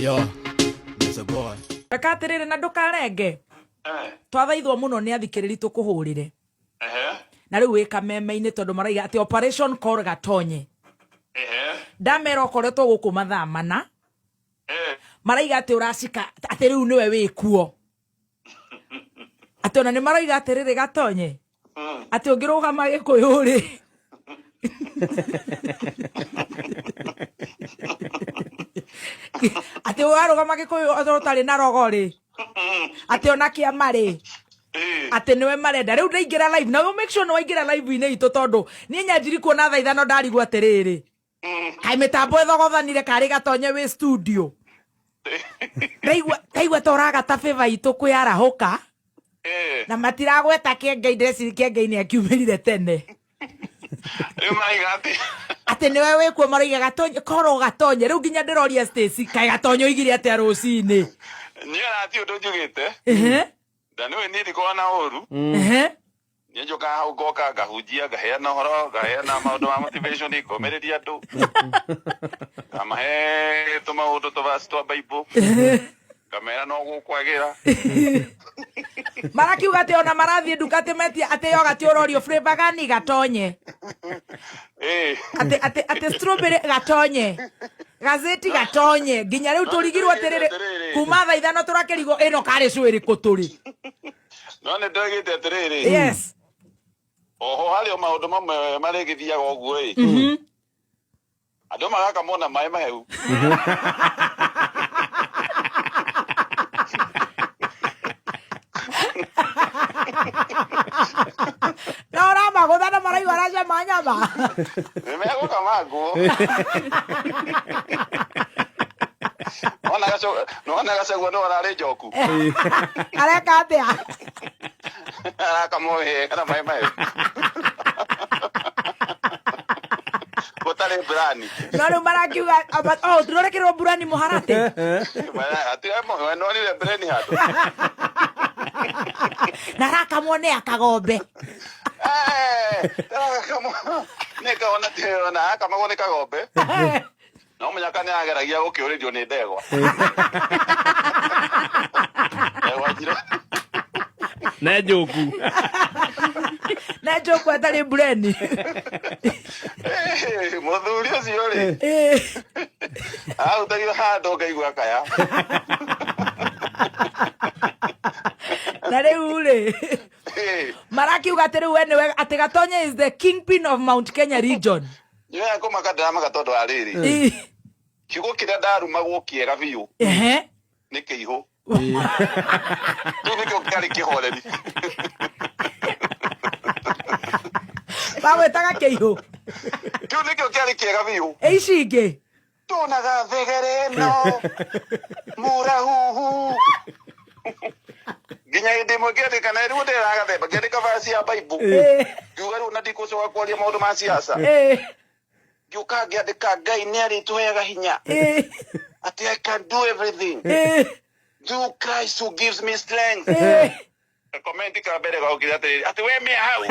Yo, there's a boy. Rekatirire na ndukarenge. Twathaithwo muno ni athikiriri tukuhurire. Na riu wika meme-ini tondu maraiga ati operation call gatonye. Ndamera ukoretwo guku mathaa mana. Maraiga ati uracika ati riu niwe wikuo. Ati ona ni maraiga ati riri gatonye. Ati ungirugama gikuyuri. Ati warugama gikuyu utari na rogori. Ati ona kiamari. Ati niwe marenda riu ndaingira live na make sure no waingira live ine itu tondu ni nyanjiri kuona thaa ithano ndarigwo atiriri kai mitambo ethogothanire kari gatonye wi studio ndaigua toraga ta favor itu kwarahuka na matiragweta kiengei ndresi kiengei ni akiumirire tene ati niwe wikuo maraiga gatonye koro gatonye riu nginya ndiroria Stacy kai gatonye igire atia rucini ni arati undu njugite Daniwe nili kwa na oru. Nyejo ka hau goka gahujia gaheana horo gaheana maundu ma motivation iko meredia ndu. Kama he to maundu to vasto Bible. Kamera no gukwagira. Marakiuga ati ona marathie ndukate metia ati yo gati ororio flavor gani gatonye. Ati strawberry gatonye. Gazeti gatonye ginya riu turigirwo atiriri kuma thaa ithano turakirigo ino kari swiri kuturi. No ne ndagite atiriri. Yes. Oho hali o maundu mamwe marigithiaga oguo andu magaka mona mai maheu. Nora magudana maraiwa raja manyama. Mego kamago. Ona gasegwa no arare joku. Areka atia. Araka mohe kana mai mai. Botale brani. No marakiuga oh turorekirwo burani muharate. Ati no ni brani hato. Naraka muone akagombe. Neka ona te ona kama wone kagombe. No munyaka ni ageragia gukiuririo ni ndegwa. Na joku. Na joku atari breni. Muthuri ucio ri. Utari hando ngaigua kaya. Na riu ri. Marakiuga ati riu ene ati gatonye is the kingpin of Mount Kenya region. Yeye akoma kadama gatondo ariri. Kiugo kira ndaruma gukiega biu. Ni kiiho. Tu nikio kari kihoreri. Bawetaga kiiho. Tu nikio kari kiega biu. Ici ingi. Tunaga thegere no. Murahuhu. Ginya indi mwegere kana ri wote raga theba gere ka vasi ya Bible. Yugaru na diko so kwalia maundu ma siasa. Yuka giandika Ngai ni ari tuheaga hinya. Ati I can do everything. Through Christ who gives me strength. Comment ka bere ga ukira ati we me hau.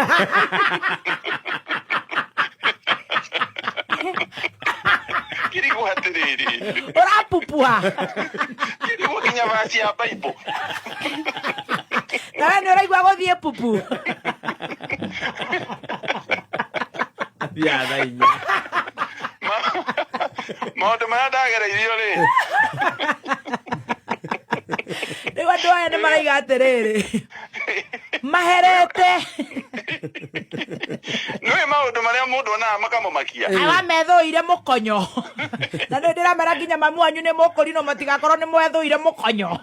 Kiri ko hatiriri. Ora pupua. Kiri ko kinya vasi ya Bible. Na no raigwa gothie pupu. Ya dainya. Maundu mara ndagereirio ri. Ni wandu aya ni maraiga atiriri. Maherete. Nui maundu maria mundu ona makamumakia. Awa methuire mukonyo. Na ni ndiramera nginya mamu anyu ni mukurino matigakorwo ni mwethuire mukonyo.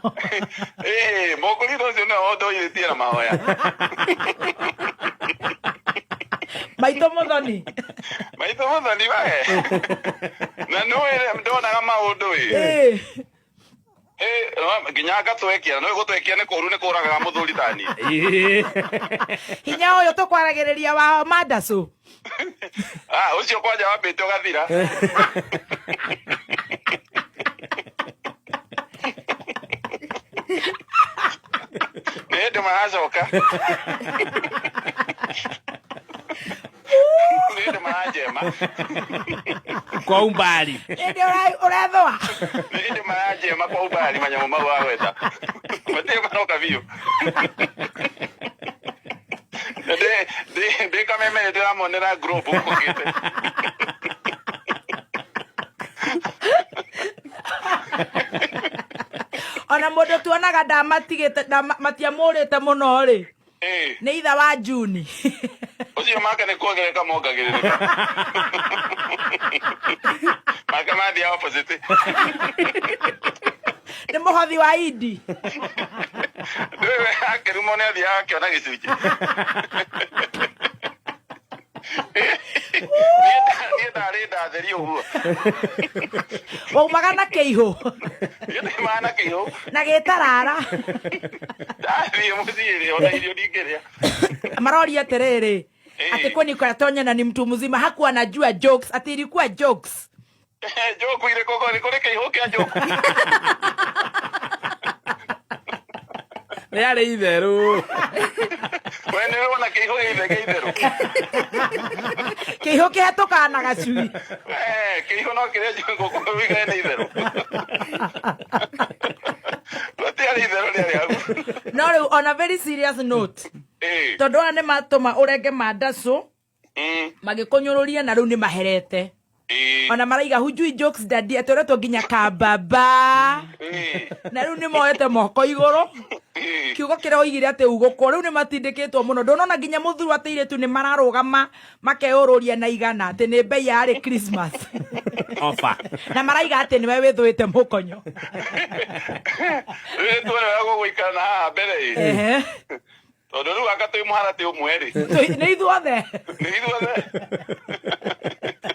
Mukurino cio no ndoiritie na mahoya. Maito muthoni. Maito muthoni we. Na nui ndonaga maundu ĩ. Nginya ngatwekia no gutwekia ni kuru ni kuragaga muthuri tani. Hinya uyu tukwaragereria wa Mandasu. Ucio kwanja wambite ugathira. Ndio maracoka. Ndio maraje nyama. Kwa umbali. Ende urathoa. Ende marajema kwa umbali manyamu mau agweta. Mateo manoka biũ. Ndĩ kameme ndĩramonera group mukĩte. Ona mũndũ tuonaga ndamatigĩte matiamũrĩte mũno rĩ. Nĩ itha wa Juni. Ucio make nĩ kuongereka mongagĩrĩrĩka. Make mathiĩ opposite. Nĩ mũhothi wa Idi. Ndĩwe akĩrumwo nĩ athiaga akĩona gĩcunjĩ. Niĩ ndarĩ ndatheri ũguo. Waumaga na kĩihũ. Niĩ ndĩmaga na kĩihũ. Na gĩtarara. Ndathiĩ mũciĩ rĩ ona irio ndingĩrĩa. Maroria atĩrĩrĩ. Ati kwani Katonyana ni mtu mzima hakuwa anajua jokes, ati ilikuwa jokes. Joke ile koko ni kule kaiho kia joke. Yale itheru. Wene wana kaiho ile itheru. Kaiho kihatoka na gacui. Kaiho no kire joke ko wiga ni itheru. Bati itheru ni ari. No, on a very serious note. Tondu ane matuma urenge mandacu magikonyururia na riu ni maherete. Ona maraiga hujui jokes daddy atoretwo nginya kambaba. Na riu ni moete moko iguru. Kiugo kire oigire ate uguko riu ni matindikitwo muno. Ndonona nginya muthuru ateire tu ni mararugama makeururia na igana ate ni bei ya ri Christmas. Offer. Na maraiga ate ni we withuite mukonyo. Wetu wako guikana mbere. Tondu riu akatoi muharati umwe ri. Ni ithuothe. Ni ithuothe.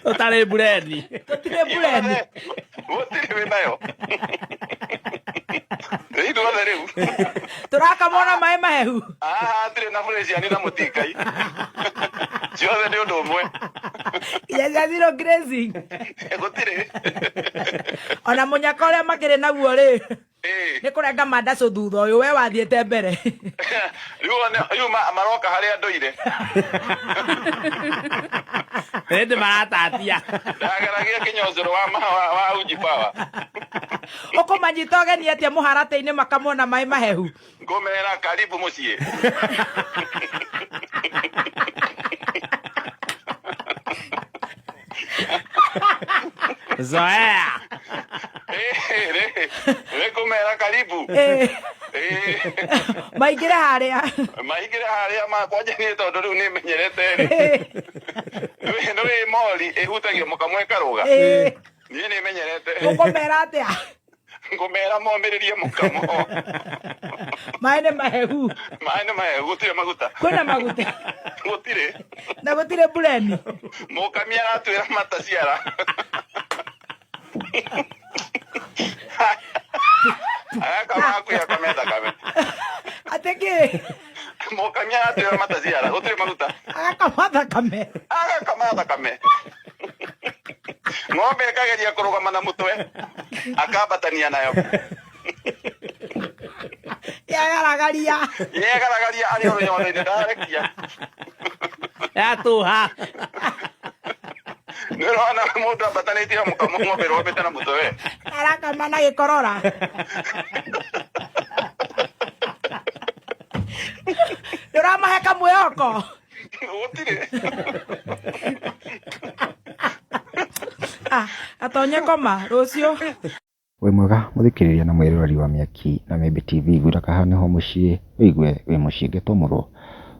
Totale buredi. Totale buredi. Gutire winayo. Ni ithuothe riu. Turakamona mai mahehu. Ndire na fresh ani na mutikai. Ciothe ni undu umwe. Yes, zero grazing. Gutire. Ona munyaka uria makire naguo ri. Ni kurenga mandacu thutha uyu we wathiete mbere. Riu maroka haria ndoire. Ende maratatia. Ndageragia kinyozero wa uji power. Ukumanyitoge ni atia muharate-ini makamona mai mahehu. Ngomera karibu mucie. Zoea. Ngomera karibu. Maigire haria. Maigire haria makwanje ni tondu riu ni menyerete ri. No we mori ehutagio mukamwe karuga. Ni menyerete. Ukomera atia. Ngomera momiririe mukamo. Maene mahehu. Maene mahehu gutire maguta. Kwina maguta. Gutire. Na gutire bureni. Mukamia atwira mataciara. Kama akuya kamenda kame. Ateke. Mukamia atwira mataciara gutire maguta. Akamatha kame. Akamatha kame. Ng'ombe ikageria kurugama na mutwe akabatania nayo. Yegaragaria ari runyone ndarekia. Yatuha. Nirona mundu abatanĩtie mũkamo ng'ombe rwambĩte na mutwe. Arakama na gĩkorora. Ndũramahe kamwĩhoko. Gũtirĩ. Atonye koma rũciũ. Wĩ mwega mũthikĩrĩria na mwĩroreri wa Mĩaki na Membe TV, ngwĩra haha nĩho mũciĩ wĩigue wĩ mũciĩ ngĩtomũrwo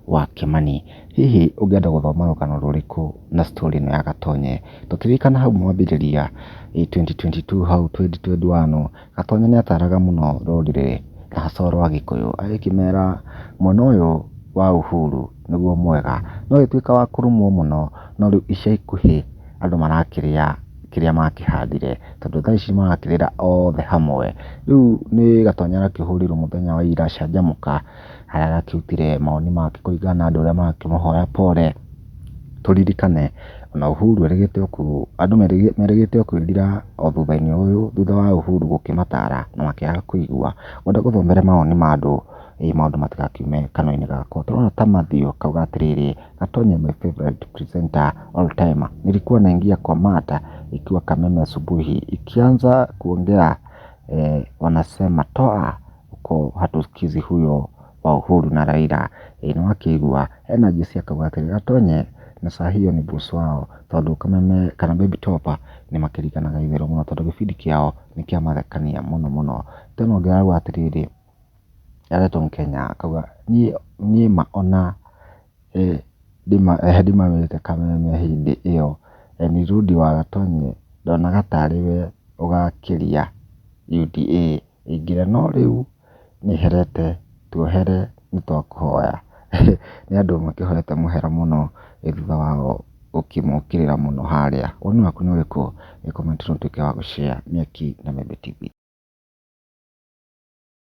wa Kĩmani. Hihi ũngĩenda gũthoma rũgano rũrĩkũ na story ĩno ya Gatonye? Tũkĩririkana hau mwambĩrĩria 2022 hau 2021 Gatonye nĩ ataraga mũno rũrĩrĩ na hacoro wa Gĩkũyũ, agĩkĩmera mwena ũyũ wa Uhuru nĩguo mwega, no gĩtuĩka wa kũrumwo mũno, no rĩu ica ikuhĩ andũ marakĩrĩa kĩrĩa makĩhandire tondũ thaa ici marakĩrĩra othe hamwe. Rĩu nĩ Gatonye arakĩhũrirwo mũthenya wa ira canjamũka, harĩa arakĩrutire mawoni make kũringana na andũ arĩa marakĩmũhoya pole. Tũririkane ona Uhuru andũ merĩgĩte kwĩrira o thutha-inĩ ũyũ, thutha wa Uhuru gũkĩmatara na makĩaga kũigua. Ngwenda gũthomere mawoni ma andũ maundu matigakiume kanua-ini gakwa. Turona ta Mathew kauga atiriri, Gatonye my favorite presenter all time. Nilikuwa naingia kwa mata ikiwa Kameme asubuhi ikianza kuongea wanasema toa uko hatusikizi huyo wa Uhuru na Raila ni wakigua energy cia kauga atiriri Gatonye na saa hiyo ni boss wao tondu Kameme kana Baby Topa ni makirikanaga ithero muno tondu gibindi kiao ni kia mathekania muno tena ngiragu atiriri yaretwo Kenya kauga ni maona dima wete Kameme hindi iyo ni rudi wa Gatonye ndonaga tariwe ugakiria UDA ingire no riu ni herete tuohere nitwakuhoya ni andu makihoete muhera muno thutha wao ukimukirira muno haria. Woni waku ni uriku? Comment tutuike wa gushare Miaki na Membe TV.